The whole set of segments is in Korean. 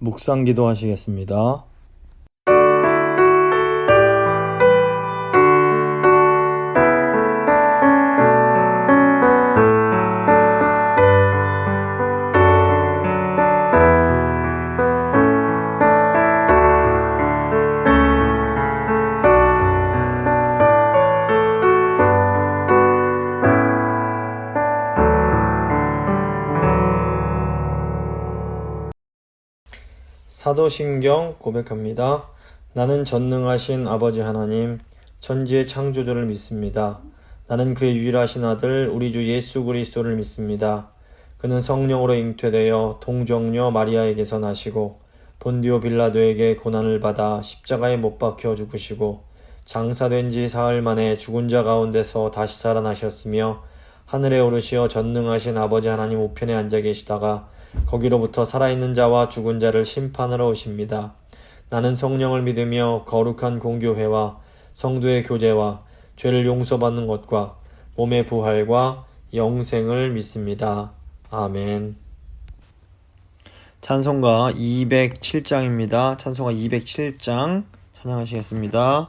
묵상 기도하시겠습니다. 사도신경 고백합니다. 나는 전능하신 아버지 하나님, 천지의 창조주를 믿습니다. 나는 그의 유일하신 아들 우리 주 예수 그리스도를 믿습니다. 그는 성령으로 잉태되어 동정녀 마리아에게서 나시고 본디오 빌라도에게 고난을 받아 십자가에 못 박혀 죽으시고 장사된 지 사흘 만에 죽은 자 가운데서 다시 살아나셨으며 하늘에 오르시어 전능하신 아버지 하나님 우편에 앉아 계시다가 거기로부터 살아있는 자와 죽은 자를 심판하러 오십니다. 나는 성령을 믿으며 거룩한 공교회와 성도의 교제와 죄를 용서받는 것과 몸의 부활과 영생을 믿습니다. 아멘. 찬송가 207장입니다. 찬송가 207장 찬양하시겠습니다.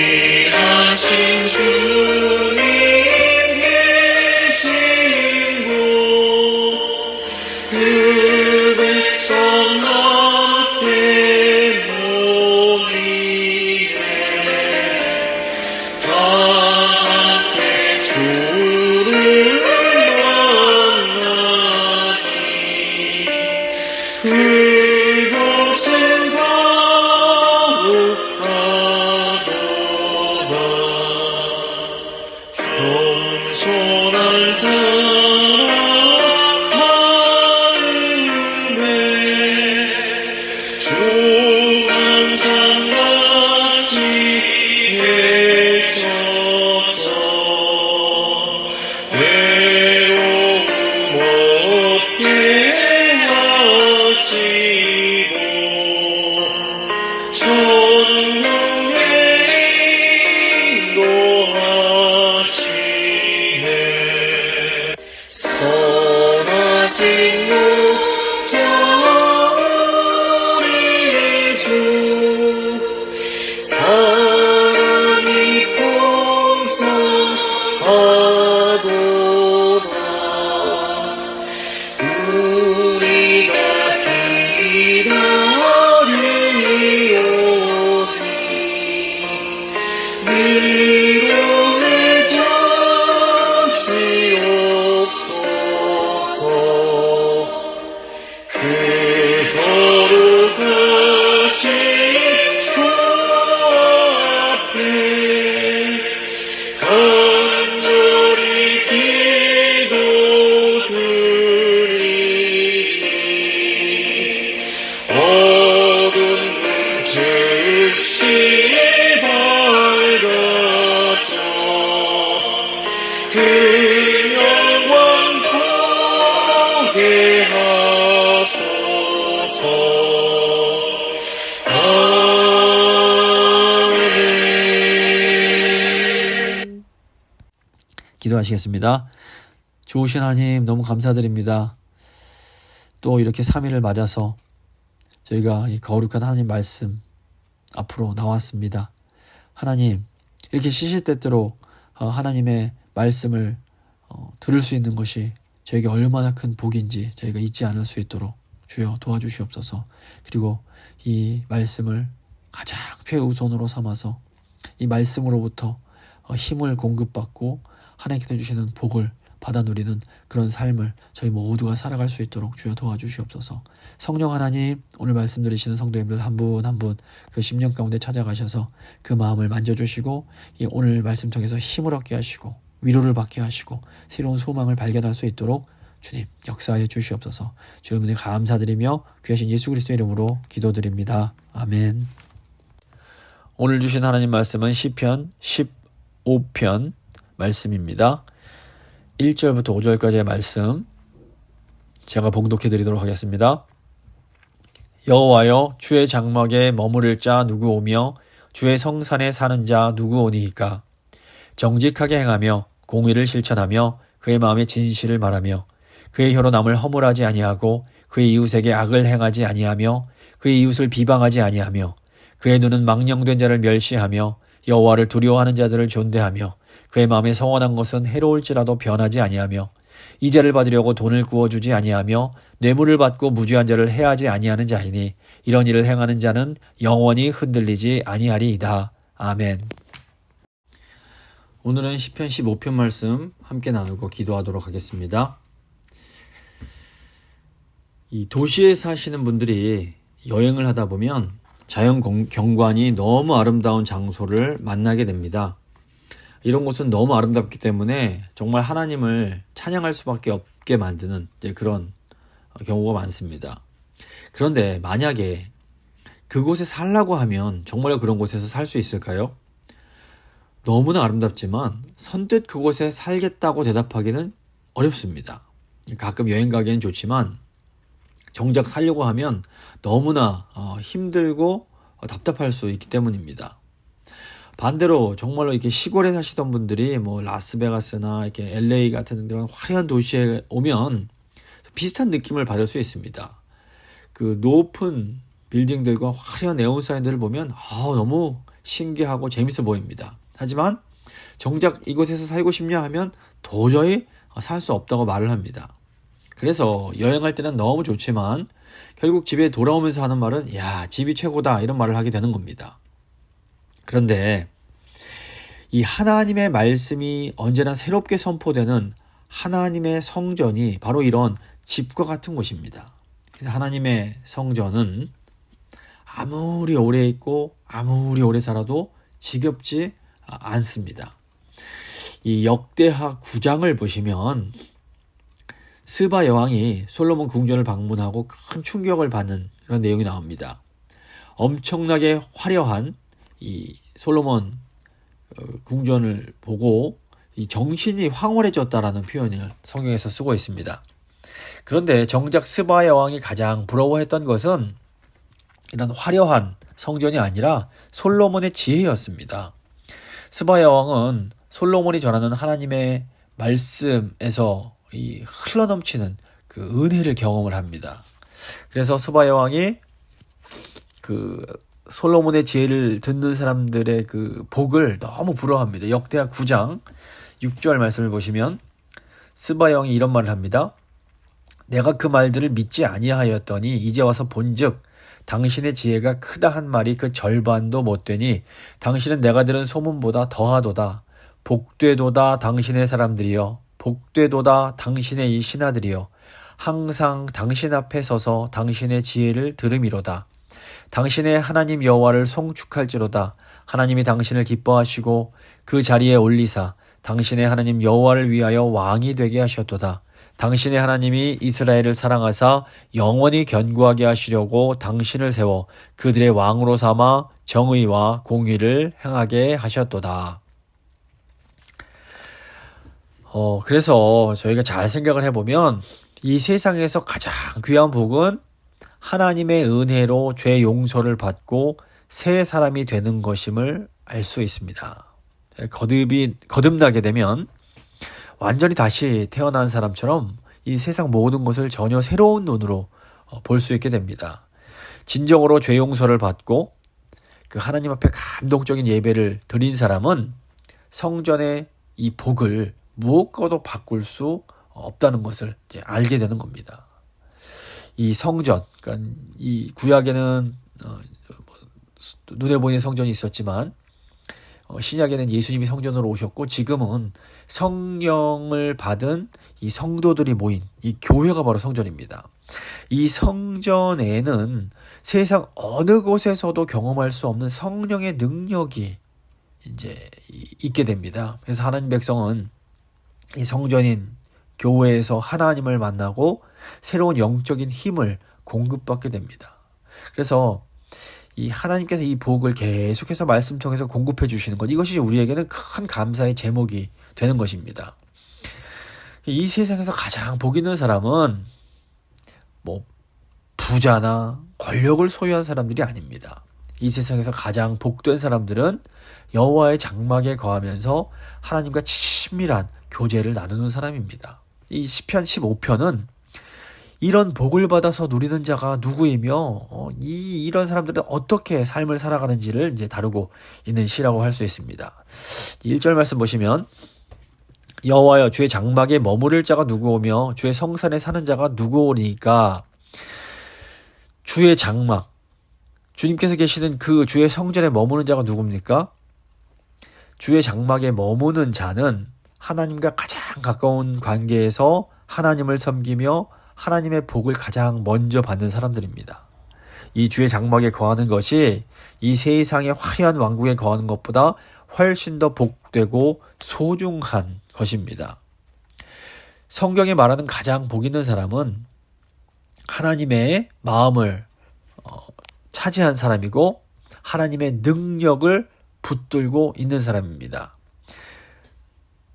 귀하신 주님 계신 곳 그 백성 앞에 모이네 다 함께 주를 만나니 그곳은 거룩하도다 겸손한 사람 마음에 주 항상 같이 계셔서 외로움 없게 하시고 천국에 인도하시네 선하신 목자 우리 주 사랑이 풍성하도다 우리가 기다리오니 위로해 주시옵소서 그 거룩하신 주 앞에 간절히 기도드리니 어둠은 즉시 밝아져 그 영광 보게 하소서. 아멘. 기도하시겠습니다. 좋으신 하나님 너무 감사드립니다. 또 이렇게 3일을 맞아서 저희가 이 거룩한 하나님 말씀 앞으로 나왔습니다. 하나님 이렇게 시시때때로 하나님의 말씀을 들을 수 있는 것이 저에게 얼마나 큰 복인지 저희가 잊지 않을 수 있도록 주여 도와주시옵소서. 그리고 이 말씀을 가장 최우선으로 삼아서 이 말씀으로부터 힘을 공급받고 하나님께서 주시는 복을 받아 누리는 그런 삶을 저희 모두가 살아갈 수 있도록 주여 도와주시옵소서. 성령 하나님 오늘 말씀 들으시는 성도님들 한 분 한 분 그 심령 가운데 찾아가셔서 그 마음을 만져주시고 이 오늘 말씀 통해서 힘을 얻게 하시고 위로를 받게 하시고 새로운 소망을 발견할 수 있도록 주님 역사하여 주시옵소서. 주님께 감사드리며 귀하신 예수 그리스도의 이름으로 기도드립니다. 아멘. 오늘 주신 하나님 말씀은 시편 15편 말씀입니다. 1절부터 5절까지의 말씀 제가 봉독해 드리도록 하겠습니다. 여호와여, 주의 장막에 머무를 자 누구 오며 주의 성산에 사는 자 누구 오니이까. 정직하게 행하며 공의를 실천하며 그의 마음에 진실을 말하며 그의 혀로 남을 허물하지 아니하고 그의 이웃에게 악을 행하지 아니하며 그의 이웃을 비방하지 아니하며 그의 눈은 망령된 자를 멸시하며 여호와를 두려워하는 자들을 존대하며 그의 마음에 성원한 것은 해로울지라도 변하지 아니하며 이자를 받으려고 돈을 구워주지 아니하며 뇌물을 받고 무죄한 자를 해하지 아니하는 자이니 이런 일을 행하는 자는 영원히 흔들리지 아니하리이다. 아멘. 오늘은 시편 15편 말씀 함께 나누고 기도하도록 하겠습니다. 이 도시에 사시는 분들이 여행을 하다 보면 자연 경관이 너무 아름다운 장소를 만나게 됩니다. 이런 곳은 너무 아름답기 때문에 정말 하나님을 찬양할 수밖에 없게 만드는 그런 경우가 많습니다. 그런데 만약에 그곳에 살라고 하면 정말 그런 곳에서 살 수 있을까요? 너무나 아름답지만 선뜻 그곳에 살겠다고 대답하기는 어렵습니다. 가끔 여행 가기엔 좋지만 정작 살려고 하면 너무나 힘들고 답답할 수 있기 때문입니다. 반대로 정말로 이렇게 시골에 사시던 분들이 뭐 라스베가스나 이렇게 LA 같은 그런 화려한 도시에 오면 비슷한 느낌을 받을 수 있습니다. 그 높은 빌딩들과 화려한 네온 사인들을 보면 너무 신기하고 재밌어 보입니다. 하지만 정작 이곳에서 살고 싶냐 하면 도저히 살 수 없다고 말을 합니다. 그래서 여행할 때는 너무 좋지만 결국 집에 돌아오면서 하는 말은 야, 집이 최고다 이런 말을 하게 되는 겁니다. 그런데 이 하나님의 말씀이 언제나 새롭게 선포되는 하나님의 성전이 바로 이런 집과 같은 곳입니다. 하나님의 성전은 아무리 오래 있고 아무리 오래 살아도 지겹지 않습니다. 이 역대하 9장을 보시면 스바 여왕이 솔로몬 궁전을 방문하고 큰 충격을 받는 그런 내용이 나옵니다. 엄청나게 화려한 이 솔로몬 궁전을 보고 이 정신이 황홀해졌다라는 표현을 성경에서 쓰고 있습니다. 그런데 정작 스바 여왕이 가장 부러워했던 것은 이런 화려한 성전이 아니라 솔로몬의 지혜였습니다. 스바 여왕은 솔로몬이 전하는 하나님의 말씀에서 이 흘러넘치는 그 은혜를 경험을 합니다. 그래서 스바 여왕이 그 솔로몬의 지혜를 듣는 사람들의 그 복을 너무 부러워합니다. 역대하 9장 6절 말씀을 보시면 스바 여왕이 이런 말을 합니다. 내가 그 말들을 믿지 아니하였더니 이제 와서 본즉 당신의 지혜가 크다 한 말이 그 절반도 못되니 당신은 내가 들은 소문보다 더하도다. 복되도다 당신의 사람들이여, 복되도다 당신의 이 신하들이여, 항상 당신 앞에 서서 당신의 지혜를 들음이로다. 당신의 하나님 여호와를 송축할지로다. 하나님이 당신을 기뻐하시고 그 자리에 올리사 당신의 하나님 여호와를 위하여 왕이 되게 하셨도다. 당신의 하나님이 이스라엘을 사랑하사 영원히 견고하게 하시려고 당신을 세워 그들의 왕으로 삼아 정의와 공의를 행하게 하셨도다. 그래서 저희가 잘 생각을 해보면 이 세상에서 가장 귀한 복은 하나님의 은혜로 죄 용서를 받고 새 사람이 되는 것임을 알 수 있습니다. 거듭나게 되면 완전히 다시 태어난 사람처럼 이 세상 모든 것을 전혀 새로운 눈으로 볼 수 있게 됩니다. 진정으로 죄 용서를 받고 그 하나님 앞에 감동적인 예배를 드린 사람은 성전의 이 복을 무엇과도 바꿀 수 없다는 것을 이제 알게 되는 겁니다. 이 성전, 그러니까 이 구약에는 눈에 보이는 성전이 있었지만 신약에는 예수님이 성전으로 오셨고 지금은 성령을 받은 이 성도들이 모인 이 교회가 바로 성전입니다. 이 성전에는 세상 어느 곳에서도 경험할 수 없는 성령의 능력이 이제 있게 됩니다. 그래서 하나님 백성은 이 성전인 교회에서 하나님을 만나고 새로운 영적인 힘을 공급받게 됩니다. 그래서 이 하나님께서 이 복을 계속해서 말씀 통해서 공급해 주시는 것, 이것이 우리에게는 큰 감사의 제목이 되는 것입니다. 이 세상에서 가장 복 있는 사람은 뭐 부자나 권력을 소유한 사람들이 아닙니다. 이 세상에서 가장 복된 사람들은 여호와의 장막에 거하면서 하나님과 친밀한 교제를 나누는 사람입니다. 이 시편 15편은 이런 복을 받아서 누리는 자가 누구이며 이런 사람들은 어떻게 삶을 살아가는지를 이제 다루고 있는 시라고 할 수 있습니다. 1절 말씀 보시면 여호와여 주의 장막에 머무를 자가 누구오며 주의 성산에 사는 자가 누구오니까. 주의 장막, 주님께서 계시는 그 주의 성전에 머무는 자가 누굽니까? 주의 장막에 머무는 자는 하나님과 가장 가까운 관계에서 하나님을 섬기며 하나님의 복을 가장 먼저 받는 사람들입니다. 이 주의 장막에 거하는 것이 이 세상의 화려한 왕국에 거하는 것보다 훨씬 더 복되고 소중한 것입니다. 성경에 말하는 가장 복 있는 사람은 하나님의 마음을 차지한 사람이고 하나님의 능력을 붙들고 있는 사람입니다.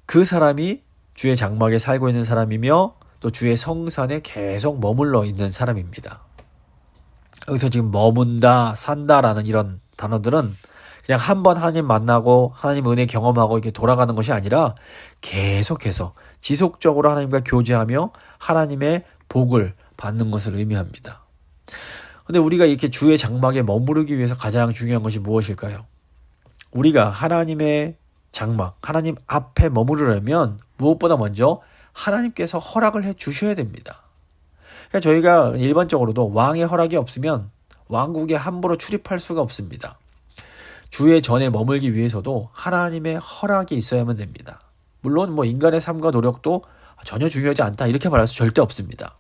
그 사람이 주의 장막에 살고 있는 사람이며 또 주의 성산에 계속 머물러 있는 사람입니다. 여기서 지금 머문다, 산다라는 이런 단어들은 그냥 한번 하나님 만나고 하나님 은혜 경험하고 이렇게 돌아가는 것이 아니라 계속해서 지속적으로 하나님과 교제하며 하나님의 복을 받는 것을 의미합니다. 근데 우리가 이렇게 주의 장막에 머무르기 위해서 가장 중요한 것이 무엇일까요? 우리가 하나님의 장막, 하나님 앞에 머무르려면 무엇보다 먼저 하나님께서 허락을 해 주셔야 됩니다. 그러니까 저희가 일반적으로도 왕의 허락이 없으면 왕국에 함부로 출입할 수가 없습니다. 주의 전에 머물기 위해서도 하나님의 허락이 있어야만 됩니다. 물론 뭐 인간의 삶과 노력도 전혀 중요하지 않다 이렇게 말할 수 절대 없습니다.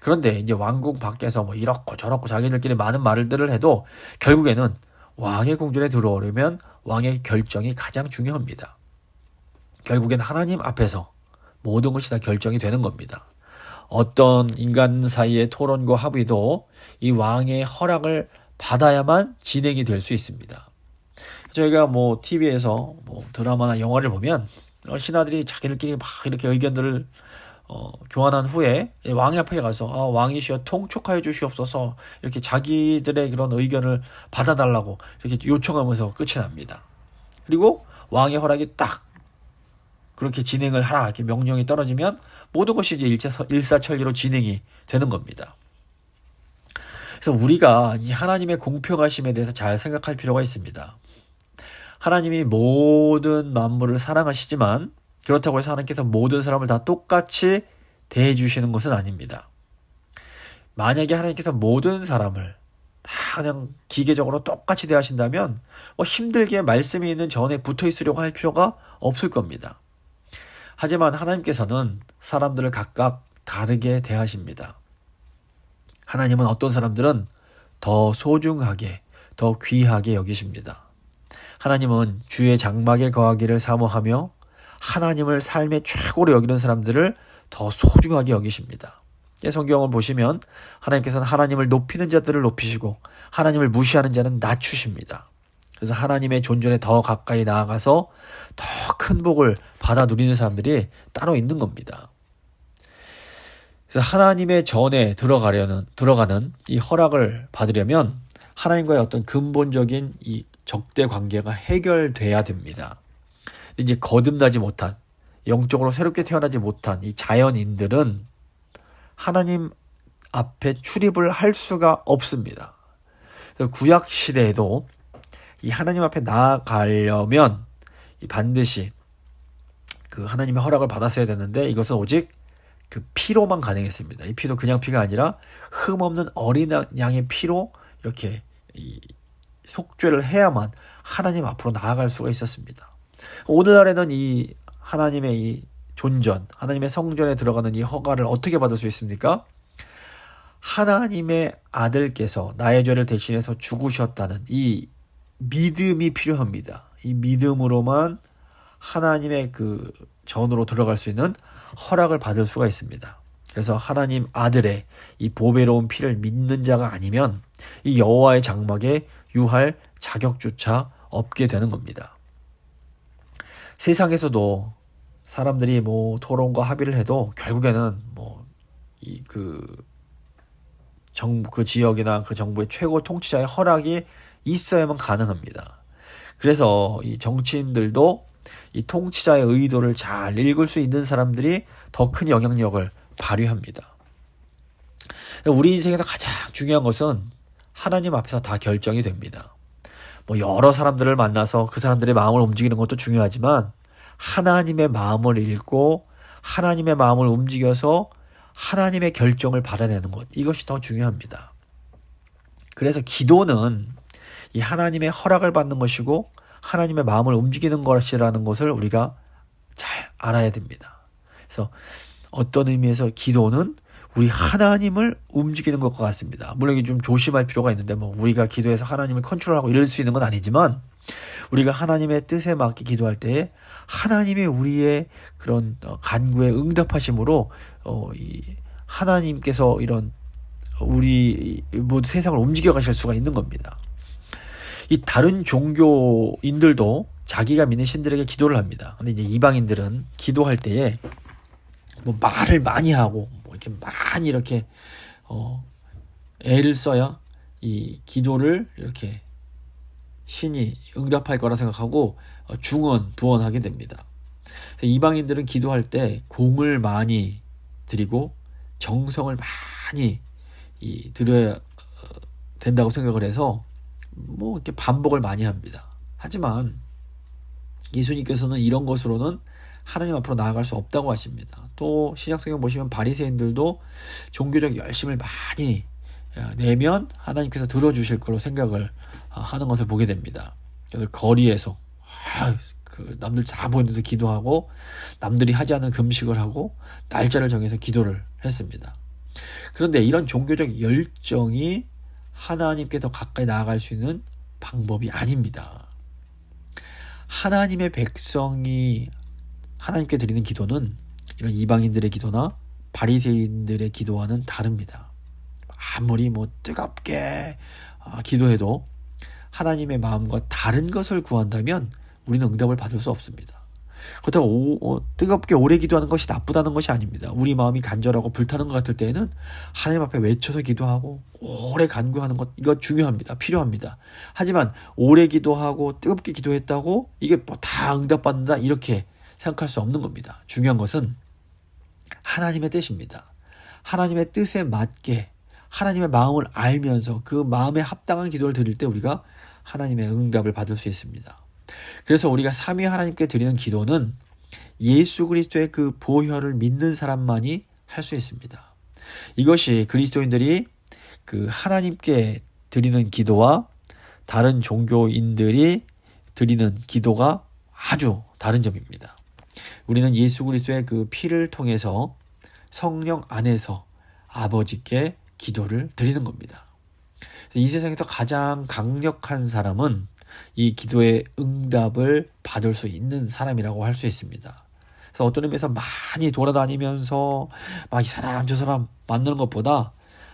그런데 이제 왕국 밖에서 뭐 이렇고 저렇고 자기들끼리 많은 말들을 해도 결국에는 왕의 궁전에 들어오려면 왕의 결정이 가장 중요합니다. 결국엔 하나님 앞에서 모든 것이 다 결정이 되는 겁니다. 어떤 인간 사이의 토론과 합의도 이 왕의 허락을 받아야만 진행이 될 수 있습니다. 저희가 뭐 TV에서 뭐 드라마나 영화를 보면 신하들이 자기들끼리 막 이렇게 의견들을 교환한 후에 왕의 앞에 가서 왕이시여 통촉하여 주시옵소서 이렇게 자기들의 그런 의견을 받아달라고 이렇게 요청하면서 끝이 납니다. 그리고 왕의 허락이 딱 그렇게 진행을 하라 이렇게 명령이 떨어지면 모든 것이 이제 일사천리로 진행이 되는 겁니다. 그래서 우리가 이 하나님의 공평하심에 대해서 잘 생각할 필요가 있습니다. 하나님이 모든 만물을 사랑하시지만 그렇다고 해서 하나님께서 모든 사람을 다 똑같이 대해주시는 것은 아닙니다. 만약에 하나님께서 모든 사람을 다 그냥 기계적으로 똑같이 대하신다면 힘들게 말씀이 있는 전에 붙어 있으려고 할 필요가 없을 겁니다. 하지만 하나님께서는 사람들을 각각 다르게 대하십니다. 하나님은 어떤 사람들은 더 소중하게, 더 귀하게 여기십니다. 하나님은 주의 장막에 거하기를 사모하며 하나님을 삶의 최고로 여기는 사람들을 더 소중하게 여기십니다. 성경을 보시면 하나님께서는 하나님을 높이는 자들을 높이시고 하나님을 무시하는 자는 낮추십니다. 그래서 하나님의 존전에 더 가까이 나아가서 더 큰 복을 받아 누리는 사람들이 따로 있는 겁니다. 그래서 하나님의 전에 들어가는 이 허락을 받으려면 하나님과의 어떤 근본적인 이 적대 관계가 해결돼야 됩니다. 이제 거듭나지 못한, 영적으로 새롭게 태어나지 못한 이 자연인들은 하나님 앞에 출입을 할 수가 없습니다. 구약 시대에도 이 하나님 앞에 나아가려면 반드시 그 하나님의 허락을 받았어야 되는데 이것은 오직 그 피로만 가능했습니다. 이 피도 그냥 피가 아니라 흠 없는 어린 양의 피로 이렇게 속죄를 해야만 하나님 앞으로 나아갈 수가 있었습니다. 오늘날에는 이 하나님의 이 존전, 하나님의 성전에 들어가는 이 허가를 어떻게 받을 수 있습니까? 하나님의 아들께서 나의 죄를 대신해서 죽으셨다는 이 믿음이 필요합니다. 이 믿음으로만 하나님의 그 전으로 들어갈 수 있는 허락을 받을 수가 있습니다. 그래서 하나님 아들의 이 보배로운 피를 믿는 자가 아니면 이 여호와의 장막에 유할 자격조차 없게 되는 겁니다. 세상에서도 사람들이 뭐 토론과 합의를 해도 결국에는 그 지역이나 그 정부의 최고 통치자의 허락이 있어야만 가능합니다. 그래서 이 정치인들도 이 통치자의 의도를 잘 읽을 수 있는 사람들이 더 큰 영향력을 발휘합니다. 우리 인생에서 가장 중요한 것은 하나님 앞에서 다 결정이 됩니다. 여러 사람들을 만나서 그 사람들의 마음을 움직이는 것도 중요하지만 하나님의 마음을 읽고 하나님의 마음을 움직여서 하나님의 결정을 받아내는 것, 이것이 더 중요합니다. 그래서 기도는 이 하나님의 허락을 받는 것이고 하나님의 마음을 움직이는 것이라는 것을 우리가 잘 알아야 됩니다. 그래서 어떤 의미에서 기도는 우리 하나님을 움직이는 것과 같습니다. 물론 이게 좀 조심할 필요가 있는데 우리가 기도해서 하나님을 컨트롤하고 이럴 수 있는 건 아니지만 우리가 하나님의 뜻에 맞게 기도할 때에 하나님이 우리의 그런 간구에 응답하심으로 이 하나님께서 이런 우리 모두 세상을 움직여 가실 수가 있는 겁니다. 이 다른 종교인들도 자기가 믿는 신들에게 기도를 합니다. 근데 이제 이방인들은 기도할 때에 말을 많이 하고 이렇게 많이 이렇게 애를 써야 이 기도를 이렇게 신이 응답할 거라 생각하고 부원하게 됩니다. 이방인들은 기도할 때 공을 많이 들이고 정성을 많이 들여야 된다고 생각을 해서 이렇게 반복을 많이 합니다. 하지만 예수님께서는 이런 것으로는 하나님 앞으로 나아갈 수 없다고 하십니다. 또 신약성경 보시면 바리새인들도 종교적 열심을 많이 내면 하나님께서 들어주실 거로 생각을 하는 것을 보게 됩니다. 그래서 거리에서 남들 다 보이면서 기도하고 남들이 하지 않는 금식을 하고 날짜를 정해서 기도를 했습니다. 그런데 이런 종교적 열정이 하나님께 더 가까이 나아갈 수 있는 방법이 아닙니다. 하나님의 백성이 하나님께 드리는 기도는 이런 이방인들의 기도나 바리새인들의 기도와는 다릅니다. 아무리 뜨겁게 기도해도 하나님의 마음과 다른 것을 구한다면 우리는 응답을 받을 수 없습니다. 그렇다고 뜨겁게 오래 기도하는 것이 나쁘다는 것이 아닙니다. 우리 마음이 간절하고 불타는 것 같을 때에는 하나님 앞에 외쳐서 기도하고 오래 간구하는 것, 이거 중요합니다. 필요합니다. 하지만 오래 기도하고 뜨겁게 기도했다고 이게 다 응답받는다 이렇게 생각할 수 없는 겁니다. 중요한 것은 하나님의 뜻입니다. 하나님의 뜻에 맞게 하나님의 마음을 알면서 그 마음에 합당한 기도를 드릴 때 우리가 하나님의 응답을 받을 수 있습니다. 그래서 우리가 삼위 하나님께 드리는 기도는 예수 그리스도의 그 보혈을 믿는 사람만이 할 수 있습니다. 이것이 그리스도인들이 그 하나님께 드리는 기도와 다른 종교인들이 드리는 기도가 아주 다른 점입니다. 우리는 예수 그리스도의 그 피를 통해서 성령 안에서 아버지께 기도를 드리는 겁니다. 이 세상에서 가장 강력한 사람은 이 기도의 응답을 받을 수 있는 사람이라고 할 수 있습니다. 그래서 어떤 의미에서 많이 돌아다니면서 막 이 사람 저 사람 만나는 것보다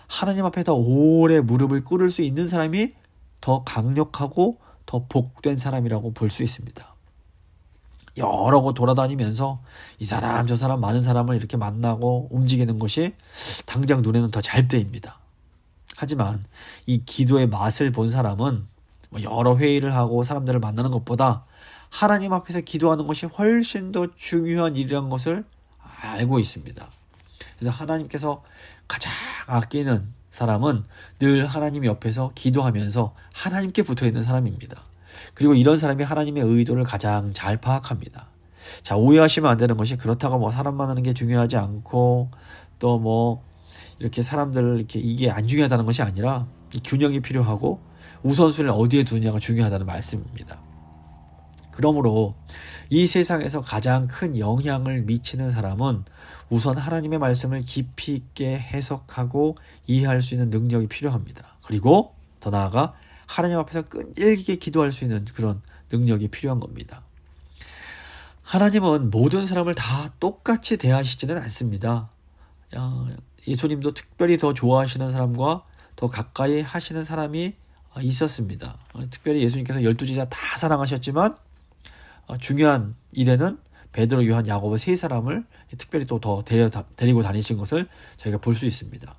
하나님 앞에 더 오래 무릎을 꿇을 수 있는 사람이 더 강력하고 더 복된 사람이라고 볼 수 있습니다. 여러 곳 돌아다니면서 이 사람 저 사람 많은 사람을 이렇게 만나고 움직이는 것이 당장 눈에는 더 잘 뜨입니다. 하지만 이 기도의 맛을 본 사람은 여러 회의를 하고 사람들을 만나는 것보다 하나님 앞에서 기도하는 것이 훨씬 더 중요한 일이라는 것을 알고 있습니다. 그래서 하나님께서 가장 아끼는 사람은 늘 하나님 옆에서 기도하면서 하나님께 붙어있는 사람입니다. 그리고 이런 사람이 하나님의 의도를 가장 잘 파악합니다. 자, 오해하시면 안 되는 것이 그렇다고 사람 만나는 게 중요하지 않고 또 이렇게 사람들을 이렇게 이게 안 중요하다는 것이 아니라 균형이 필요하고 우선순위를 어디에 두느냐가 중요하다는 말씀입니다. 그러므로 이 세상에서 가장 큰 영향을 미치는 사람은 우선 하나님의 말씀을 깊이 있게 해석하고 이해할 수 있는 능력이 필요합니다. 그리고 더 나아가 하나님 앞에서 끈질기게 기도할 수 있는 그런 능력이 필요한 겁니다. 하나님은 모든 사람을 다 똑같이 대하시지는 않습니다. 예수님도 특별히 더 좋아하시는 사람과 더 가까이 하시는 사람이 있었습니다. 특별히 예수님께서 12제자 다 사랑하셨지만 중요한 일에는 베드로, 요한, 야고보 세 사람을 특별히 또 더 데리고 다니신 것을 저희가 볼 수 있습니다.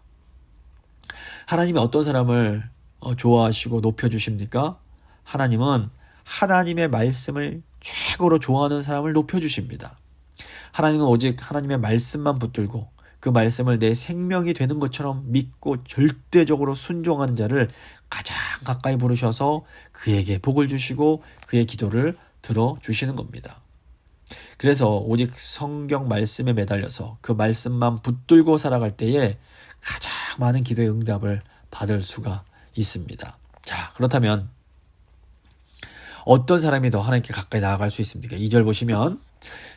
하나님이 어떤 사람을 좋아하시고 높여주십니까? 하나님은 하나님의 말씀을 최고로 좋아하는 사람을 높여주십니다. 하나님은 오직 하나님의 말씀만 붙들고 그 말씀을 내 생명이 되는 것처럼 믿고 절대적으로 순종하는 자를 가장 가까이 부르셔서 그에게 복을 주시고 그의 기도를 들어주시는 겁니다. 그래서 오직 성경 말씀에 매달려서 그 말씀만 붙들고 살아갈 때에 가장 많은 기도의 응답을 받을 수가 있습니다. 자, 그렇다면 어떤 사람이 더 하나님께 가까이 나아갈 수 있습니까? 2절 보시면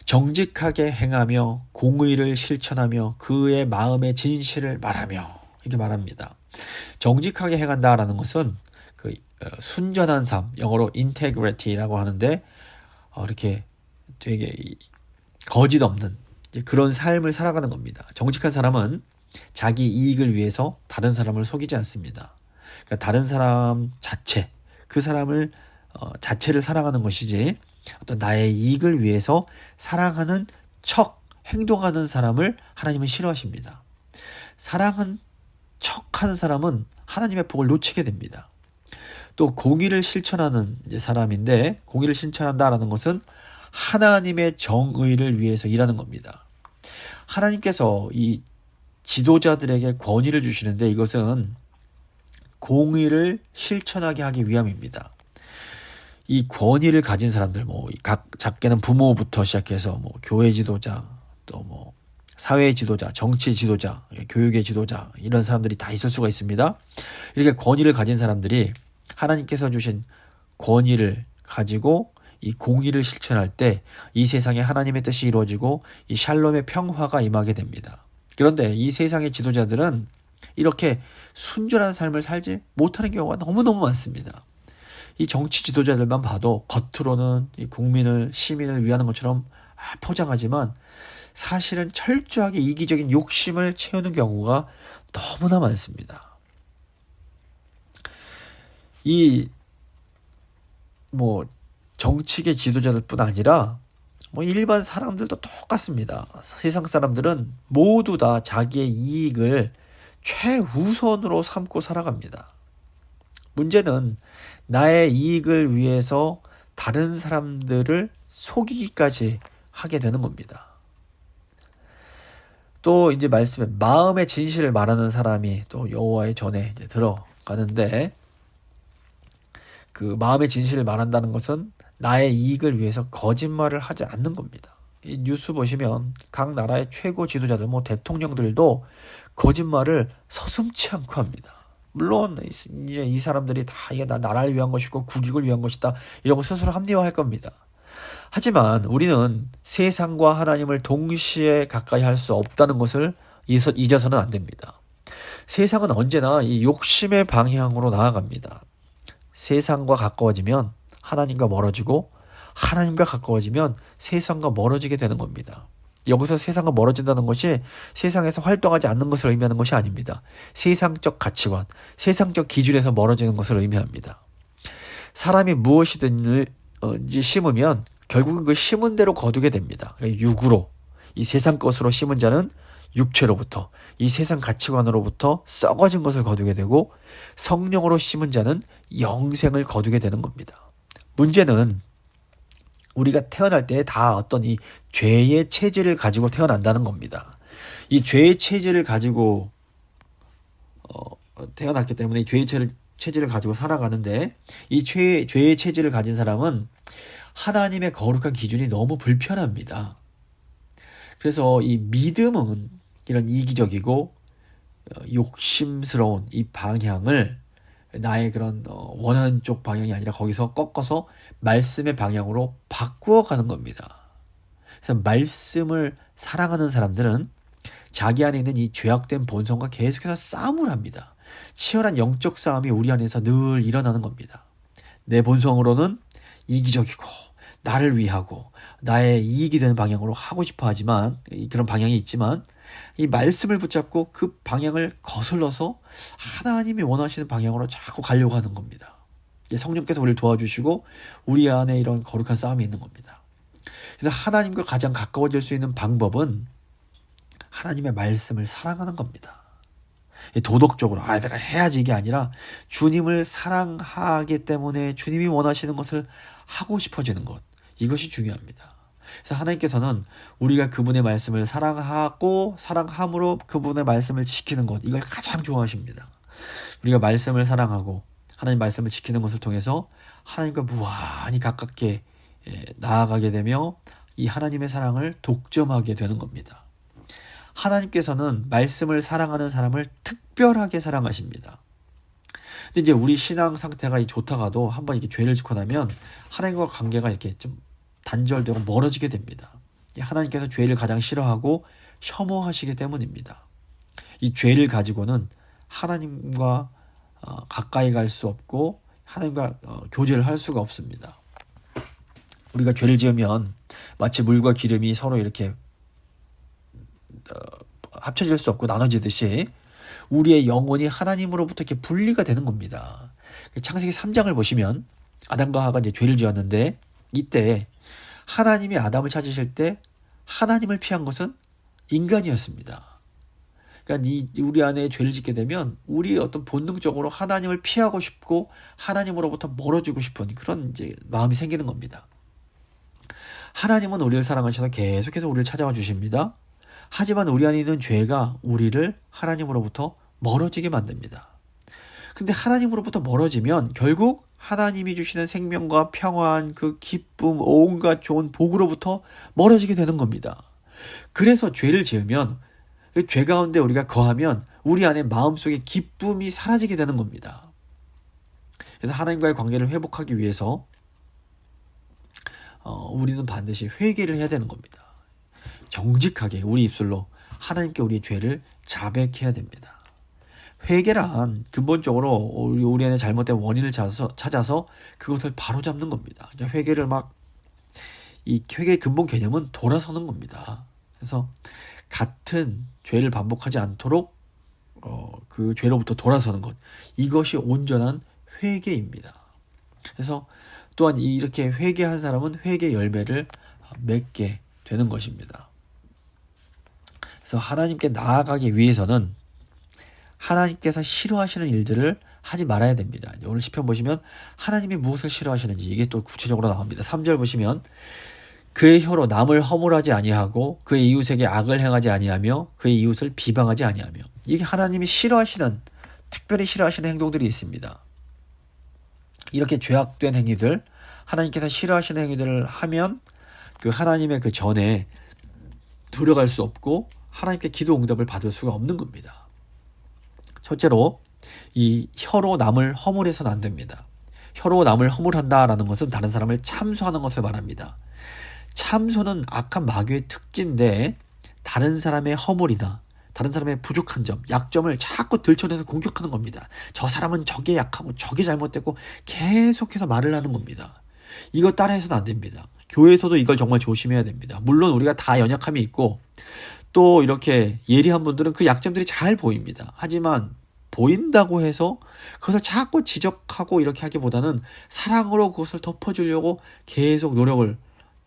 정직하게 행하며 공의를 실천하며 그의 마음의 진실을 말하며 이렇게 말합니다. 정직하게 행한다라는 것은 그 순전한 삶, 영어로 integrity라고 하는데 이렇게 되게 거짓 없는 그런 삶을 살아가는 겁니다. 정직한 사람은 자기 이익을 위해서 다른 사람을 속이지 않습니다. 그러니까 다른 사람 자체, 그 사람을 자체를 사랑하는 것이지 어떤 나의 이익을 위해서 사랑하는 척 행동하는 사람을 하나님은 싫어하십니다. 사랑한 척하는 사람은 하나님의 복을 놓치게 됩니다. 또 공의를 실천하는 사람인데 공의를 실천한다라는 것은 하나님의 정의를 위해서 일하는 겁니다. 하나님께서 이 지도자들에게 권위를 주시는데 이것은 공의를 실천하게 하기 위함입니다. 이 권위를 가진 사람들, 작게는 부모부터 시작해서 교회 지도자, 또 사회 지도자, 정치 지도자, 교육의 지도자, 이런 사람들이 다 있을 수가 있습니다. 이렇게 권위를 가진 사람들이 하나님께서 주신 권위를 가지고 이 공의를 실천할 때 이 세상에 하나님의 뜻이 이루어지고 이 샬롬의 평화가 임하게 됩니다. 그런데 이 세상의 지도자들은 이렇게 순전한 삶을 살지 못하는 경우가 너무너무 많습니다. 이 정치 지도자들만 봐도 겉으로는 이 국민을, 시민을 위하는 것처럼 포장하지만 사실은 철저하게 이기적인 욕심을 채우는 경우가 너무나 많습니다. 이 정치계 지도자들뿐 아니라 일반 사람들도 똑같습니다. 세상 사람들은 모두 다 자기의 이익을 최우선으로 삼고 살아갑니다. 문제는 나의 이익을 위해서 다른 사람들을 속이기까지 하게 되는 겁니다. 또 이제 말씀에 마음의 진실을 말하는 사람이 또 여호와의 전에 이제 들어가는데 그 마음의 진실을 말한다는 것은 나의 이익을 위해서 거짓말을 하지 않는 겁니다. 이 뉴스 보시면 각 나라의 최고 지도자들, 대통령들도 거짓말을 서슴지 않고 합니다. 물론 이제 이 사람들이 다 이게 나라를 위한 것이고 국익을 위한 것이다 이러고 스스로 합리화할 겁니다. 하지만 우리는 세상과 하나님을 동시에 가까이 할 수 없다는 것을 잊어서는 안 됩니다. 세상은 언제나 이 욕심의 방향으로 나아갑니다. 세상과 가까워지면 하나님과 멀어지고 하나님과 가까워지면 세상과 멀어지게 되는 겁니다. 여기서 세상과 멀어진다는 것이 세상에서 활동하지 않는 것을 의미하는 것이 아닙니다. 세상적 가치관, 세상적 기준에서 멀어지는 것을 의미합니다. 사람이 무엇이든지 심으면 결국은 그 심은 대로 거두게 됩니다. 육으로, 이 세상 것으로 심은 자는 육체로부터, 이 세상 가치관으로부터 썩어진 것을 거두게 되고 성령으로 심은 자는 영생을 거두게 되는 겁니다. 문제는 우리가 태어날 때 다 어떤 이 죄의 체질을 가지고 태어난다는 겁니다. 이 죄의 체질을 가지고 태어났기 때문에 이 죄의 체질을 가지고 살아가는데 이 죄의 체질을 가진 사람은 하나님의 거룩한 기준이 너무 불편합니다. 그래서 이 믿음은 이런 이기적이고 욕심스러운 이 방향을 나의 그런 원하는 쪽 방향이 아니라 거기서 꺾어서 말씀의 방향으로 바꾸어 가는 겁니다. 그래서 말씀을 사랑하는 사람들은 자기 안에 있는 이 죄악된 본성과 계속해서 싸움을 합니다. 치열한 영적 싸움이 우리 안에서 늘 일어나는 겁니다. 내 본성으로는 이기적이고 나를 위하고 나의 이익이 되는 방향으로 하고 싶어 하지만 그런 방향이 있지만 이 말씀을 붙잡고 그 방향을 거슬러서 하나님이 원하시는 방향으로 자꾸 가려고 하는 겁니다. 성령께서 우리를 도와주시고 우리 안에 이런 거룩한 싸움이 있는 겁니다. 그래서 하나님과 가장 가까워질 수 있는 방법은 하나님의 말씀을 사랑하는 겁니다. 도덕적으로 내가 해야지 이게 아니라 주님을 사랑하기 때문에 주님이 원하시는 것을 하고 싶어지는 것, 이것이 중요합니다. 그래서 하나님께서는 우리가 그분의 말씀을 사랑하고 사랑함으로 그분의 말씀을 지키는 것, 이걸 가장 좋아하십니다. 우리가 말씀을 사랑하고 하나님 말씀을 지키는 것을 통해서 하나님과 무한히 가깝게 나아가게 되며 이 하나님의 사랑을 독점하게 되는 겁니다. 하나님께서는 말씀을 사랑하는 사람을 특별하게 사랑하십니다. 근데 이제 우리 신앙 상태가 좋다가도 한번 이렇게 죄를 짓고 나면 하나님과 관계가 이렇게 좀 단절되고 멀어지게 됩니다. 하나님께서 죄를 가장 싫어하고 혐오하시기 때문입니다. 이 죄를 가지고는 하나님과 가까이 갈 수 없고 하나님과 교제를 할 수가 없습니다. 우리가 죄를 지으면 마치 물과 기름이 서로 이렇게 합쳐질 수 없고 나눠지듯이 우리의 영혼이 하나님으로부터 이렇게 분리가 되는 겁니다. 창세기 3장을 보시면 아담과 하와가 이제 죄를 지었는데 이때 하나님이 아담을 찾으실 때 하나님을 피한 것은 인간이었습니다. 그러니까 우리 안에 죄를 짓게 되면 우리 어떤 본능적으로 하나님을 피하고 싶고 하나님으로부터 멀어지고 싶은 그런 이제 마음이 생기는 겁니다. 하나님은 우리를 사랑하셔서 계속해서 우리를 찾아와 주십니다. 하지만 우리 안에 있는 죄가 우리를 하나님으로부터 멀어지게 만듭니다. 근데 하나님으로부터 멀어지면 결국 하나님이 주시는 생명과 평안, 그 기쁨, 온갖 좋은 복으로부터 멀어지게 되는 겁니다. 그래서 죄를 지으면 죄 가운데 우리가 거하면 우리 안에 마음속에 기쁨이 사라지게 되는 겁니다. 그래서 하나님과의 관계를 회복하기 위해서 우리는 반드시 회개를 해야 되는 겁니다. 정직하게 우리 입술로 하나님께 우리의 죄를 자백해야 됩니다. 회개란 근본적으로 우리 안에 잘못된 원인을 찾아서 그것을 바로잡는 겁니다. 그러니까 회개를 이 회개의 근본 개념은 돌아서는 겁니다. 그래서 같은 죄를 반복하지 않도록 그 죄로부터 돌아서는 것, 이것이 온전한 회개입니다. 그래서 또한 이렇게 회개한 사람은 회개 열매를 맺게 되는 것입니다. 그래서 하나님께 나아가기 위해서는 하나님께서 싫어하시는 일들을 하지 말아야 됩니다. 오늘 시편 보시면 하나님이 무엇을 싫어하시는지 이게 또 구체적으로 나옵니다. 3절 보시면 그의 혀로 남을 허물하지 아니하고 그의 이웃에게 악을 행하지 아니하며 그의 이웃을 비방하지 아니하며, 이게 하나님이 싫어하시는, 특별히 싫어하시는 행동들이 있습니다. 이렇게 죄악된 행위들, 하나님께서 싫어하시는 행위들을 하면 그 하나님의 그 전에 들어갈 수 없고 하나님께 기도 응답을 받을 수가 없는 겁니다. 첫째로 이 혀로 남을 허물해서는 안 됩니다. 혀로 남을 허물한다라는 것은 다른 사람을 참소하는 것을 말합니다. 참소는 악한 마귀의 특기인데 다른 사람의 허물이나 다른 사람의 부족한 점, 약점을 자꾸 들춰내서 공격하는 겁니다. 저 사람은 저게 약하고 저게 잘못됐고 계속해서 말을 하는 겁니다. 이거 따라해서는 안 됩니다. 교회에서도 이걸 정말 조심해야 됩니다. 물론 우리가 다 연약함이 있고 또 이렇게 예리한 분들은 그 약점들이 잘 보입니다. 하지만 보인다고 해서 그것을 자꾸 지적하고 이렇게 하기보다는 사랑으로 그것을 덮어주려고 계속 노력을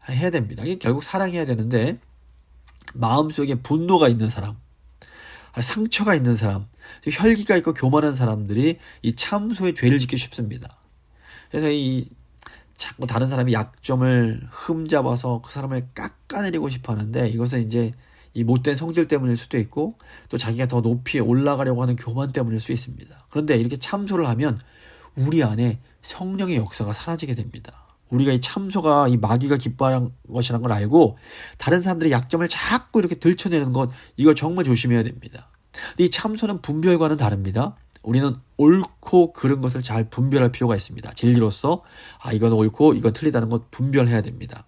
해야 됩니다. 이게 결국 사랑해야 되는데 마음속에 분노가 있는 사람, 상처가 있는 사람, 혈기가 있고 교만한 사람들이 이 참소에 죄를 짓기 쉽습니다. 그래서 자꾸 다른 사람이 약점을 흠잡아서 그 사람을 깎아내리고 싶어 하는데 이것은 이제 이 못된 성질 때문일 수도 있고 또 자기가 더 높이 올라가려고 하는 교만 때문일 수 있습니다. 그런데 이렇게 참소를 하면 우리 안에 성령의 역사가 사라지게 됩니다. 우리가 이 참소가 이 마귀가 기뻐하는 것이라는 걸 알고 다른 사람들의 약점을 자꾸 이렇게 들춰내는 것, 이거 정말 조심해야 됩니다. 근데 이 참소는 분별과는 다릅니다. 우리는 옳고 그른 것을 잘 분별할 필요가 있습니다. 진리로서 이건 옳고 이건 틀리다는 것 분별해야 됩니다.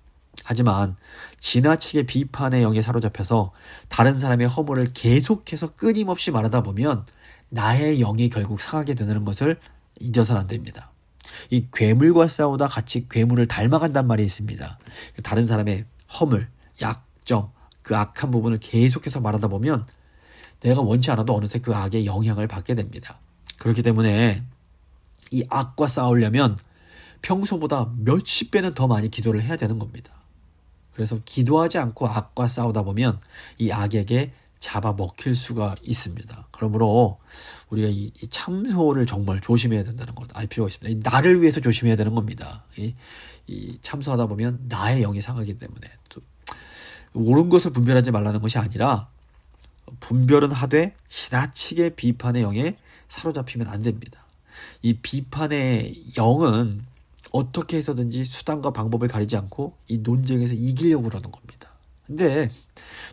하지만 지나치게 비판의 영에 사로잡혀서 다른 사람의 허물을 계속해서 끊임없이 말하다 보면 나의 영이 결국 상하게 되는 것을 잊어서는 안 됩니다. 이 괴물과 싸우다 같이 괴물을 닮아간단 말이 있습니다. 다른 사람의 허물, 약점, 그 악한 부분을 계속해서 말하다 보면 내가 원치 않아도 어느새 그 악의 영향을 받게 됩니다. 그렇기 때문에 이 악과 싸우려면 평소보다 몇십 배는 더 많이 기도를 해야 되는 겁니다. 그래서 기도하지 않고 악과 싸우다 보면 이 악에게 잡아먹힐 수가 있습니다. 그러므로 우리가 이 참소를 정말 조심해야 된다는 것 알 필요가 있습니다. 이 나를 위해서 조심해야 되는 겁니다. 이 참소하다 보면 나의 영이 상하기 때문에 또 옳은 것을 분별하지 말라는 것이 아니라 분별은 하되 지나치게 비판의 영에 사로잡히면 안 됩니다. 이 비판의 영은 어떻게 해서든지 수단과 방법을 가리지 않고 이 논쟁에서 이기려고 그러는 겁니다. 근데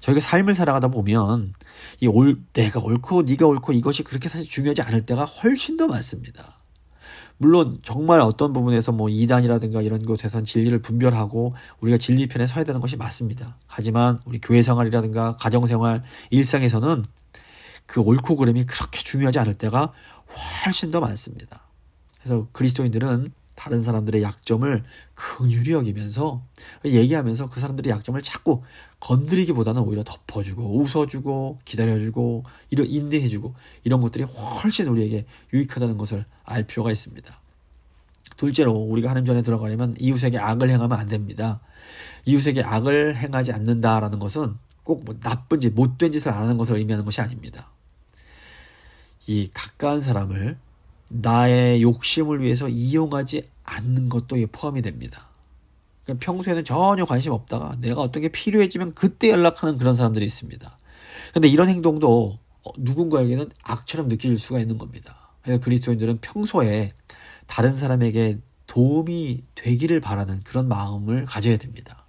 저희가 삶을 살아가다 보면 내가 옳고 네가 옳고 이것이 그렇게 사실 중요하지 않을 때가 훨씬 더 많습니다. 물론 정말 어떤 부분에서 뭐 이단이라든가 이런 곳에선 진리를 분별하고 우리가 진리 편에 서야 되는 것이 맞습니다. 하지만 우리 교회 생활이라든가 가정생활, 일상에서는 그 옳고 그름이 그렇게 중요하지 않을 때가 훨씬 더 많습니다. 그래서 그리스도인들은 다른 사람들의 약점을 긍휼히 여기면서 얘기하면서 그 사람들의 약점을 자꾸 건드리기보다는 오히려 덮어주고 웃어주고 기다려주고 인내해주고 이런 것들이 훨씬 우리에게 유익하다는 것을 알 필요가 있습니다. 둘째로 우리가 하나님 전에 들어가려면 이웃에게 악을 행하면 안 됩니다. 이웃에게 악을 행하지 않는다라는 것은 꼭 뭐 나쁜 짓, 못된 짓을 안 하는 것을 의미하는 것이 아닙니다. 이 가까운 사람을 나의 욕심을 위해서 이용하지 않는 것도 포함이 됩니다. 그러니까 평소에는 전혀 관심 없다가 내가 어떤 게 필요해지면 그때 연락하는 그런 사람들이 있습니다. 근데 이런 행동도 누군가에게는 악처럼 느껴질 수가 있는 겁니다. 그래서 그리스도인들은 평소에 다른 사람에게 도움이 되기를 바라는 그런 마음을 가져야 됩니다.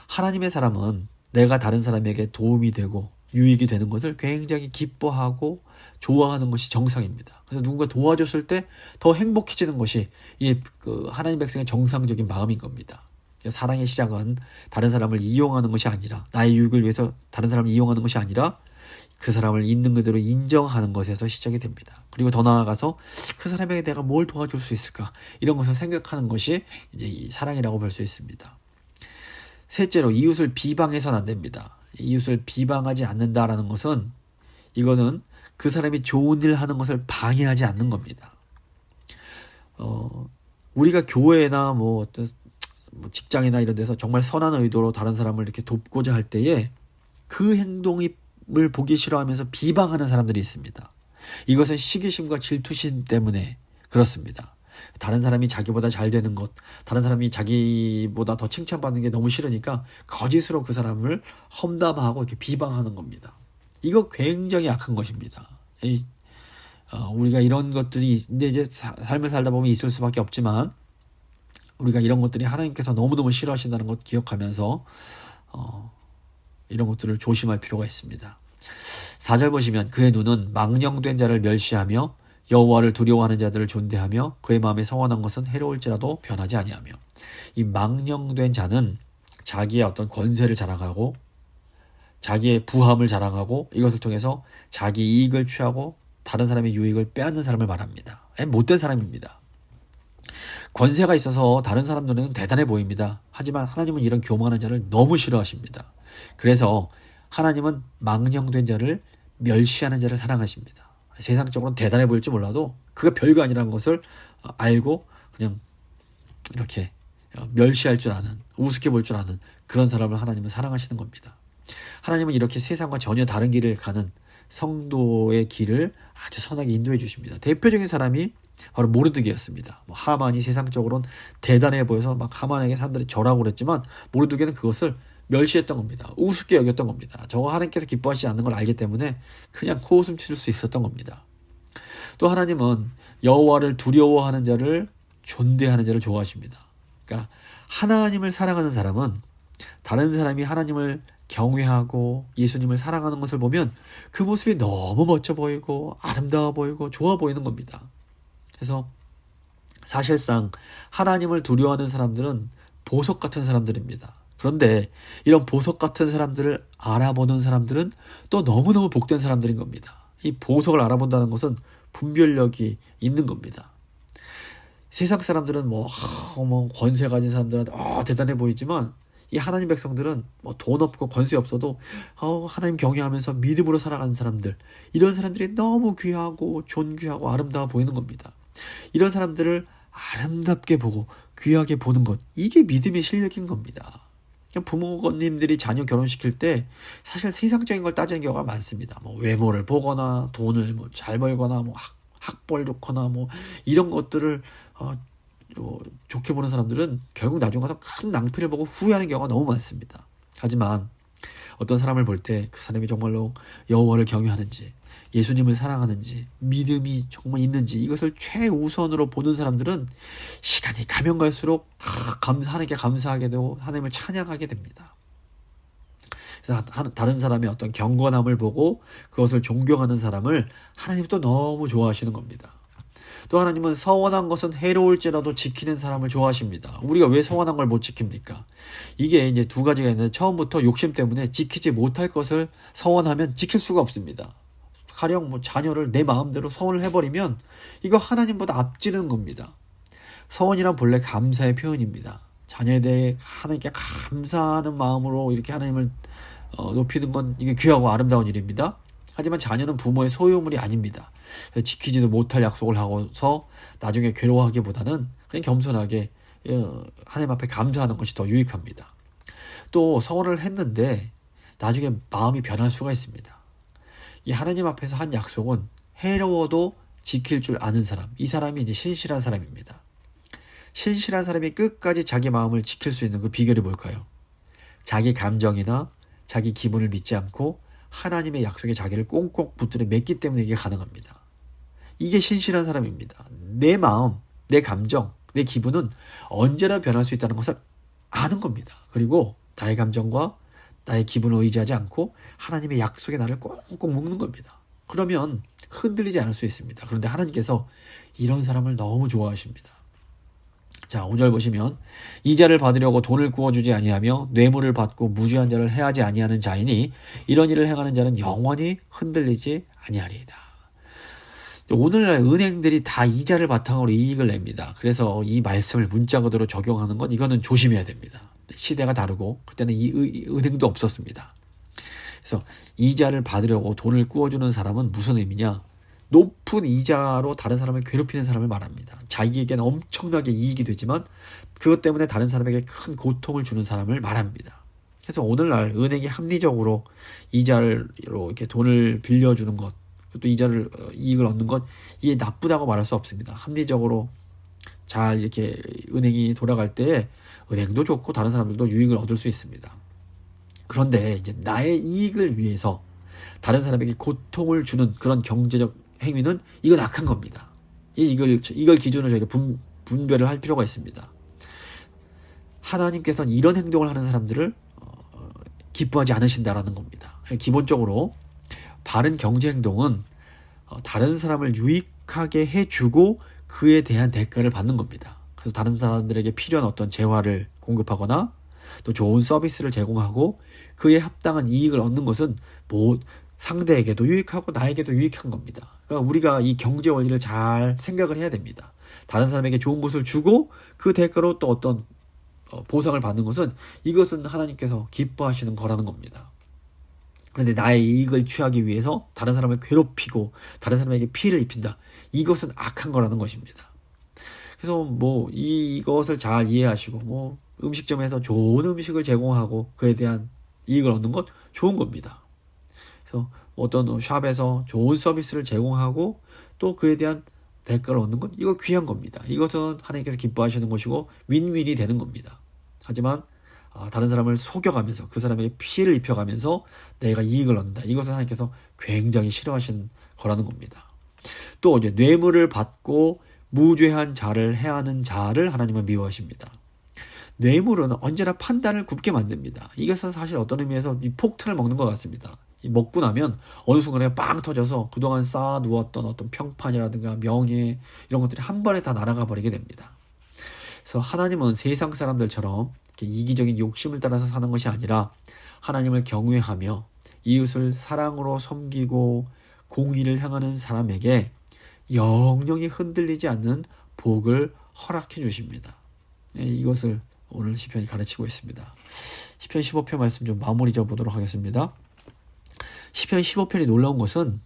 하나님의 사람은 내가 다른 사람에게 도움이 되고 유익이 되는 것을 굉장히 기뻐하고 좋아하는 것이 정상입니다. 그래서 누군가 도와줬을 때 더 행복해지는 것이 하나님 백성의 정상적인 마음인 겁니다. 사랑의 시작은 다른 사람을 이용하는 것이 아니라 나의 유익을 위해서 다른 사람을 이용하는 것이 아니라 그 사람을 있는 그대로 인정하는 것에서 시작이 됩니다. 그리고 더 나아가서 그 사람에게 내가 뭘 도와줄 수 있을까 이런 것을 생각하는 것이 이제 이 사랑이라고 볼 수 있습니다. 셋째로 이웃을 비방해서는 안 됩니다. 이웃을 비방하지 않는다라는 것은 이거는 그 사람이 좋은 일 하는 것을 방해하지 않는 겁니다. 우리가 교회나 어떤 직장이나 이런 데서 정말 선한 의도로 다른 사람을 이렇게 돕고자 할 때에 그 행동을 보기 싫어하면서 비방하는 사람들이 있습니다. 이것은 시기심과 질투심 때문에 그렇습니다. 다른 사람이 자기보다 잘 되는 것, 다른 사람이 자기보다 더 칭찬받는 게 너무 싫으니까 거짓으로 그 사람을 험담하고 이렇게 비방하는 겁니다. 이거 굉장히 악한 것입니다. 우리가 이런 것들이 이제 삶을 살다 보면 있을 수밖에 없지만 우리가 이런 것들이 하나님께서 너무너무 싫어하신다는 것 기억하면서 이런 것들을 조심할 필요가 있습니다. 4절 보시면 그의 눈은 망령된 자를 멸시하며 여호와를 두려워하는 자들을 존대하며 그의 마음에 성원한 것은 해로울지라도 변하지 아니하며 이 망령된 자는 자기의 어떤 권세를 자랑하고 자기의 부함을 자랑하고 이것을 통해서 자기 이익을 취하고 다른 사람의 유익을 빼앗는 사람을 말합니다. 못된 사람입니다. 권세가 있어서 다른 사람들은 대단해 보입니다. 하지만 하나님은 이런 교만한 자를 너무 싫어하십니다. 그래서 하나님은 망령된 자를 멸시하는 자를 사랑하십니다. 세상적으로는 대단해 보일지 몰라도 그가 별거 아니라는 것을 알고 그냥 이렇게 멸시할 줄 아는, 우습게 볼 줄 아는 그런 사람을 하나님은 사랑하시는 겁니다. 하나님은 이렇게 세상과 전혀 다른 길을 가는 성도의 길을 아주 선하게 인도해 주십니다. 대표적인 사람이 바로 모르드게였습니다. 하만이 세상적으로는 대단해 보여서 막 하만에게 사람들이 절하고 그랬지만 모르드게는 그것을 멸시했던 겁니다. 우습게 여겼던 겁니다. 저거 하나님께서 기뻐하시지 않는 걸 알기 때문에 그냥 코웃음 칠 수 있었던 겁니다. 또 하나님은 여호와를 두려워하는 자를 존대하는 자를 좋아하십니다. 그러니까 하나님을 사랑하는 사람은 다른 사람이 하나님을 경외하고 예수님을 사랑하는 것을 보면 그 모습이 너무 멋져 보이고 아름다워 보이고 좋아 보이는 겁니다. 그래서 사실상 하나님을 두려워하는 사람들은 보석 같은 사람들입니다. 그런데 이런 보석 같은 사람들을 알아보는 사람들은 또 너무너무 복된 사람들인 겁니다. 이 보석을 알아본다는 것은 분별력이 있는 겁니다. 세상 사람들은 권세 가진 사람들한테 대단해 보이지만 이 하나님 백성들은 돈 없고 권세 없어도 하나님 경외하면서 믿음으로 살아가는 사람들, 이런 사람들이 너무 귀하고 존귀하고 아름다워 보이는 겁니다. 이런 사람들을 아름답게 보고 귀하게 보는 것, 이게 믿음의 실력인 겁니다. 부모님들이 자녀 결혼시킬 때 사실 세상적인 걸 따지는 경우가 많습니다. 뭐 외모를 보거나 돈을 뭐 잘 벌거나 뭐 학벌 좋거나 뭐 이런 것들을 좋게 보는 사람들은 결국 나중 가서 큰 낭패를 보고 후회하는 경우가 너무 많습니다. 하지만 어떤 사람을 볼 때 그 사람이 정말로 여호와를 경외하는지, 예수님을 사랑하는지, 믿음이 정말 있는지 이것을 최우선으로 보는 사람들은 시간이 가면 갈수록 하나님께 감사하게 되고 하나님을 찬양하게 됩니다. 그래서 다른 사람의 어떤 경건함을 보고 그것을 존경하는 사람을 하나님이 또 너무 좋아하시는 겁니다. 또 하나님은 서원한 것은 해로울지라도 지키는 사람을 좋아하십니다. 우리가 왜 서원한 걸 못 지킵니까? 이게 이제 두 가지가 있는데, 처음부터 욕심 때문에 지키지 못할 것을 서원하면 지킬 수가 없습니다. 가령 뭐 자녀를 내 마음대로 서원을 해버리면 이거 하나님보다 앞지르는 겁니다. 서원이란 본래 감사의 표현입니다. 자녀에 대해 하나님께 감사하는 마음으로 이렇게 하나님을 높이는 건 이게 귀하고 아름다운 일입니다. 하지만 자녀는 부모의 소유물이 아닙니다. 지키지도 못할 약속을 하고서 나중에 괴로워하기보다는 그냥 겸손하게 하나님 앞에 감사하는 것이 더 유익합니다. 또 서원을 했는데 나중에 마음이 변할 수가 있습니다. 이 하나님 앞에서 한 약속은 해로워도 지킬 줄 아는 사람, 이 사람이 이제 신실한 사람입니다. 신실한 사람이 끝까지 자기 마음을 지킬 수 있는 그 비결이 뭘까요? 자기 감정이나 자기 기분을 믿지 않고 하나님의 약속에 자기를 꽁꽁 붙들어 맺기 때문에 이게 가능합니다. 이게 신실한 사람입니다. 내 마음, 내 감정, 내 기분은 언제나 변할 수 있다는 것을 아는 겁니다. 그리고 나의 감정과 나의 기분을 의지하지 않고 하나님의 약속에 나를 꽁꽁 묶는 겁니다. 그러면 흔들리지 않을 수 있습니다. 그런데 하나님께서 이런 사람을 너무 좋아하십니다. 자, 5절 보시면 이자를 받으려고 돈을 구워주지 아니하며 뇌물을 받고 무죄한 자를 해하지 아니하는 자이니 이런 일을 행하는 자는 영원히 흔들리지 아니하리이다. 오늘날 은행들이 다 이자를 바탕으로 이익을 냅니다. 그래서 이 말씀을 문자 그대로 적용하는 건 이거는 조심해야 됩니다. 시대가 다르고 그때는 이 은행도 없었습니다. 그래서 이자를 받으려고 돈을 구워주는 사람은 무슨 의미냐? 높은 이자로 다른 사람을 괴롭히는 사람을 말합니다. 자기에게는 엄청나게 이익이 되지만 그것 때문에 다른 사람에게 큰 고통을 주는 사람을 말합니다. 그래서 오늘날 은행이 합리적으로 이자로 이렇게 돈을 빌려주는 것, 또 이익을 얻는 것, 이게 나쁘다고 말할 수 없습니다. 합리적으로 잘 이렇게 은행이 돌아갈 때 은행도 좋고 다른 사람들도 유익을 얻을 수 있습니다. 그런데 이제 나의 이익을 위해서 다른 사람에게 고통을 주는 그런 경제적 행위는 이건 악한 겁니다. 이걸 기준으로 저희가 분별을 할 필요가 있습니다. 하나님께서는 이런 행동을 하는 사람들을 기뻐하지 않으신다라는 겁니다. 기본적으로 바른 경제 행동은 다른 사람을 유익하게 해주고 그에 대한 대가를 받는 겁니다. 그래서 다른 사람들에게 필요한 어떤 재화를 공급하거나 또 좋은 서비스를 제공하고 그에 합당한 이익을 얻는 것은 상대에게도 유익하고 나에게도 유익한 겁니다. 그러니까 우리가 이 경제 원리를 잘 생각을 해야 됩니다. 다른 사람에게 좋은 것을 주고 그 대가로 또 어떤 보상을 받는 것은 이것은 하나님께서 기뻐하시는 거라는 겁니다. 그런데 나의 이익을 취하기 위해서 다른 사람을 괴롭히고 다른 사람에게 피해를 입힌다. 이것은 악한 거라는 것입니다. 그래서 이것을 잘 이해하시고 음식점에서 좋은 음식을 제공하고 그에 대한 이익을 얻는 것 좋은 겁니다. 그래서 어떤 샵에서 좋은 서비스를 제공하고 또 그에 대한 대가를 얻는 것, 이거 귀한 겁니다. 이것은 하나님께서 기뻐하시는 것이고 윈윈이 되는 겁니다. 하지만 다른 사람을 속여가면서 그 사람에게 피해를 입혀가면서 내가 이익을 얻는다. 이것은 하나님께서 굉장히 싫어하시는 거라는 겁니다. 또 이제 뇌물을 받고 무죄한 자를 해하는 자를 하나님은 미워하십니다. 뇌물은 언제나 판단을 굽게 만듭니다. 이것은 사실 어떤 의미에서 이 폭탄을 먹는 것 같습니다. 먹고 나면 어느 순간에 빵 터져서 그동안 쌓아 누웠던 어떤 평판이라든가 명예 이런 것들이 한 번에 다 날아가 버리게 됩니다. 그래서 하나님은 세상 사람들처럼 이렇게 이기적인 욕심을 따라서 사는 것이 아니라 하나님을 경외하며 이웃을 사랑으로 섬기고 공의를 향하는 사람에게 영영이 흔들리지 않는 복을 허락해 주십니다. 이것을 오늘 시편이 가르치고 있습니다. 시편 15편 말씀 좀 마무리 져보도록 하겠습니다. 시편 15편이 놀라운 것은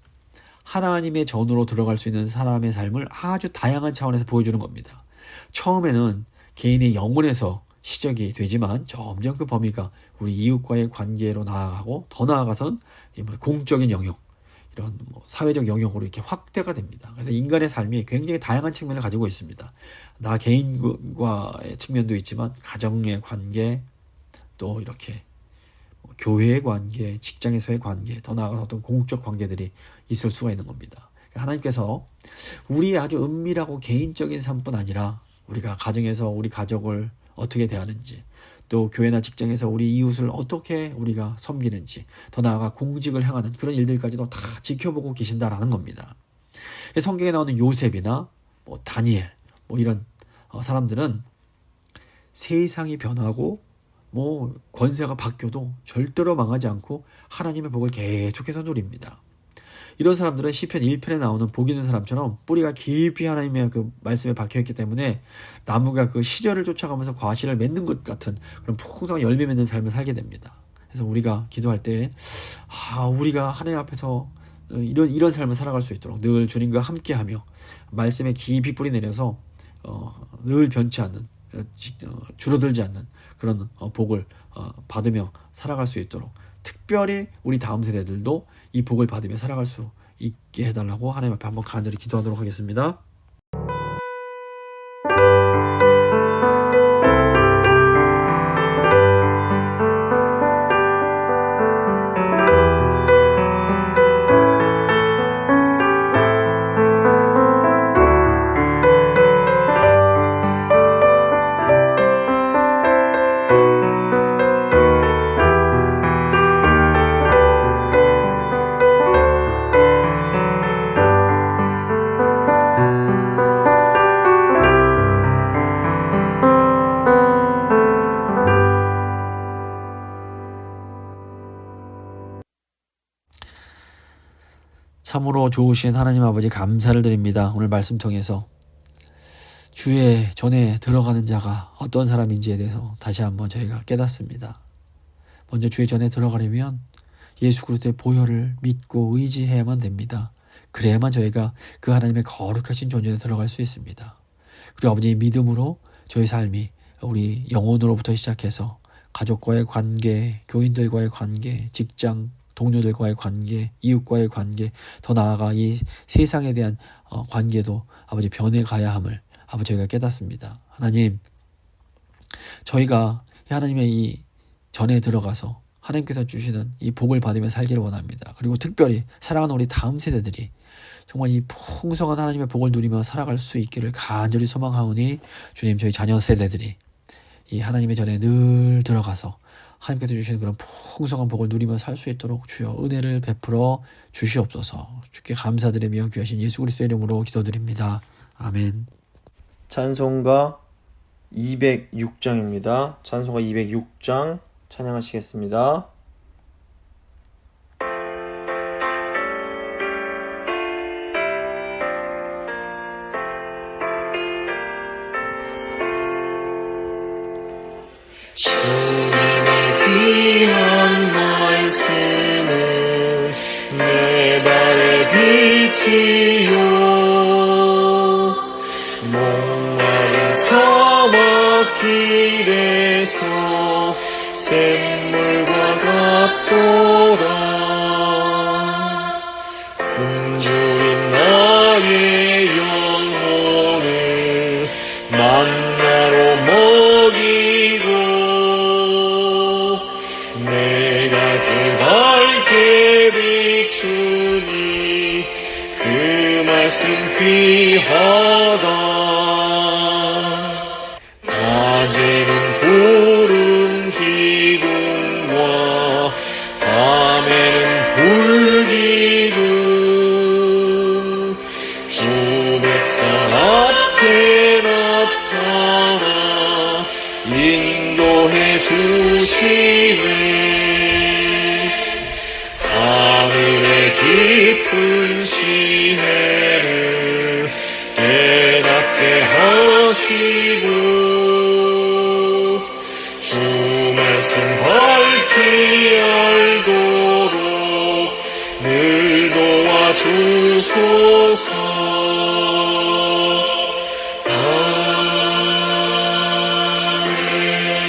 하나님의 전으로 들어갈 수 있는 사람의 삶을 아주 다양한 차원에서 보여주는 겁니다. 처음에는 개인의 영혼에서 시작이 되지만 점점 그 범위가 우리 이웃과의 관계로 나아가고 더 나아가선 공적인 영역, 이런 사회적 영역으로 이렇게 확대가 됩니다. 그래서 인간의 삶이 굉장히 다양한 측면을 가지고 있습니다. 나 개인과의 측면도 있지만 가정의 관계, 또 이렇게 교회의 관계, 직장에서의 관계, 더 나아가서 어떤 공적 관계들이 있을 수가 있는 겁니다. 하나님께서 우리의 아주 은밀하고 개인적인 삶뿐 아니라 우리가 가정에서 우리 가족을 어떻게 대하는지, 또 교회나 직장에서 우리 이웃을 어떻게 우리가 섬기는지, 더 나아가 공직을 향하는 그런 일들까지도 다 지켜보고 계신다라는 겁니다. 성경에 나오는 요셉이나 다니엘 이런 사람들은 세상이 변하고 권세가 바뀌어도 절대로 망하지 않고 하나님의 복을 계속해서 누립니다. 이런 사람들은 시편 1편에 나오는 복 있는 사람처럼 뿌리가 깊이 하나님의 그 말씀에 박혀있기 때문에 나무가 그 시절을 쫓아가면서 과실을 맺는 것 같은 그런 풍성한 열매 맺는 삶을 살게 됩니다. 그래서 우리가 기도할 때 우리가 하나님 앞에서 이런 삶을 살아갈 수 있도록 늘 주님과 함께하며 말씀에 깊이 뿌리 내려서 늘 변치 않는, 줄어들지 않는 그런 복을 받으며 살아갈 수 있도록, 특별히 우리 다음 세대들도 이 복을 받으며 살아갈 수 있게 해달라고 하나님 앞에 한번 간절히 기도하도록 하겠습니다. 참으로 좋으신 하나님 아버지 감사를 드립니다. 오늘 말씀 통해서 주의 전에 들어가는 자가 어떤 사람인지에 대해서 다시 한번 저희가 깨닫습니다. 먼저 주의 전에 들어가려면 예수 그리스도의 보혈을 믿고 의지해야만 됩니다. 그래야만 저희가 그 하나님의 거룩하신 존재에 들어갈 수 있습니다. 그리고 아버지 믿음으로 저희 삶이 우리 영혼으로부터 시작해서 가족과의 관계, 교인들과의 관계, 직장 동료들과의 관계, 이웃과의 관계, 더 나아가 이 세상에 대한 관계도 아버지 변해가야 함을 아버지 저희가 깨닫습니다. 하나님, 저희가 하나님의 이 전에 들어가서 하나님께서 주시는 이 복을 받으며 살기를 원합니다. 그리고 특별히 사랑하는 우리 다음 세대들이 정말 이 풍성한 하나님의 복을 누리며 살아갈 수 있기를 간절히 소망하오니 주님, 저희 자녀 세대들이 이 하나님의 전에 늘 들어가서 하나님께서 주시는 그런 풍성한 복을 누리며 살 수 있도록 주여 은혜를 베풀어 주시옵소서. 주께 감사드리며 귀하신 예수 그리스도의 이름으로 기도드립니다. 아멘. 찬송가 206장입니다. 찬송가 206장 찬양하시겠습니다. 주님의 귀한 말씀은 내 발의 빛이요 목마른 사막길에서 샘물과 같도다. 군주인 나의 영혼을 만나로 먹이고 내가 그 밝게 비추니 그 말씀 귀하다. 낮에는 구름 기둥과 밤에는 불기둥 주 백성 앞에 나타나 인도해 주시네. 하늘의 깊은 지혜를 깨닫게 하시고 주 말씀 밝히 알도록 늘 도와주소서. 아멘.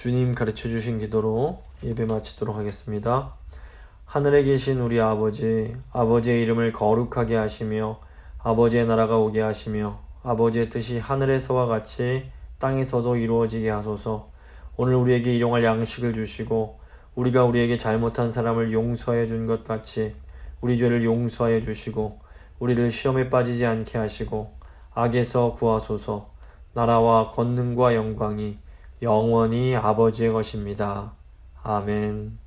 주님 가르쳐 주신 기도로 예배 마치도록 하겠습니다. 하늘에 계신 우리 아버지, 아버지의 이름을 거룩하게 하시며 아버지의 나라가 오게 하시며 아버지의 뜻이 하늘에서와 같이 땅에서도 이루어지게 하소서. 오늘 우리에게 일용할 양식을 주시고 우리가 우리에게 잘못한 사람을 용서해 준 것 같이 우리 죄를 용서해 주시고 우리를 시험에 빠지지 않게 하시고 악에서 구하소서. 나라와 권능과 영광이 영원히 아버지의 것입니다. 아멘.